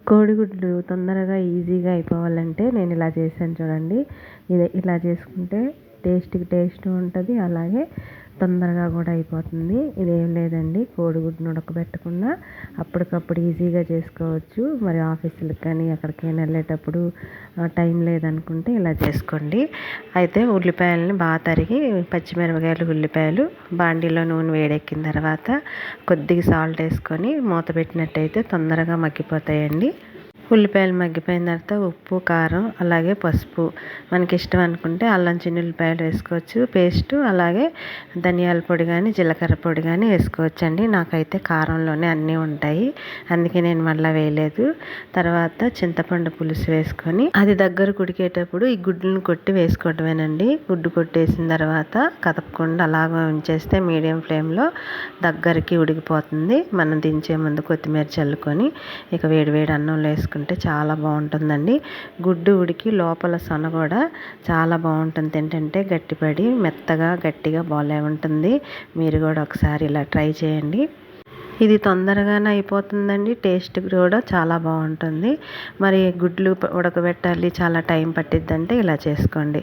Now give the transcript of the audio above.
కోడిగుడ్లు తొందరగా ఈజీగా అయిపోవాలంటే నేను ఇలా చేశాను చూడండి. ఇలా చేసుకుంటే టేస్ట్ ఉంటుంది, అలాగే తొందరగా కూడా అయిపోతుంది. ఇదేం లేదండి, కోడిగుడ్డును ఉడకబెట్టకుండా అప్పటికప్పుడు ఈజీగా చేసుకోవచ్చు. మరి ఆఫీసులకు కానీ ఎక్కడికైనా వెళ్ళేటప్పుడు టైం లేదనుకుంటే ఇలా చేసుకోండి. అయితే ఉల్లిపాయలని బాగా తరిగి, పచ్చిమిరపకాయలు, ఉల్లిపాయలు బాండీలో నూనె వేడెక్కిన తర్వాత కొద్దిగా సాల్ట్ వేసుకొని మూత పెట్టినట్టయితే తొందరగా మగ్గిపోతాయండి. ఉల్లిపాయలు మగ్గిపోయిన తర్వాత ఉప్పు, కారం, అలాగే పసుపు, మనకి ఇష్టం అనుకుంటే అల్లం చిన్నుల్లిపాయలు వేసుకోవచ్చు పేస్ట్, అలాగే ధనియాల పొడి కానీ జీలకర్ర పొడి కానీ వేసుకోవచ్చు అండి. నాకైతే కారంలోనే అన్నీ ఉంటాయి, అందుకే నేను మళ్ళీ వేయలేదు. తర్వాత చింతపండు పులుసు వేసుకొని అది దగ్గర ఉడికేటప్పుడు ఈ గుడ్లను కొట్టి వేసుకోవడమేనండి. గుడ్డు కొట్టేసిన తర్వాత కదపకుండా అలాగే ఉంచేస్తే మీడియం ఫ్లేమ్లో దగ్గరికి ఉడికిపోతుంది. మనం దించే ముందు కొత్తిమీర చల్లుకొని ఇక వేడివేడి అన్నంలో వేసుకుంటే చాలా బాగుంటుందండి. గుడ్డు ఉడికి లోపల సొన కూడా చాలా బాగుంటుంది, తింటుంటే గట్టిపడి మెత్తగా గట్టిగా బాగా ఉంటుంది. మీరు కూడా ఒకసారి ఇలా ట్రై చేయండి. ఇది తొందరగానే అయిపోతుందండి, టేస్ట్ కూడా చాలా బాగుంటుంది. మరి గుడ్లు ఉడకబెట్టాలి, చాలా టైం పట్టిద్దంటే ఇలా చేసుకోండి.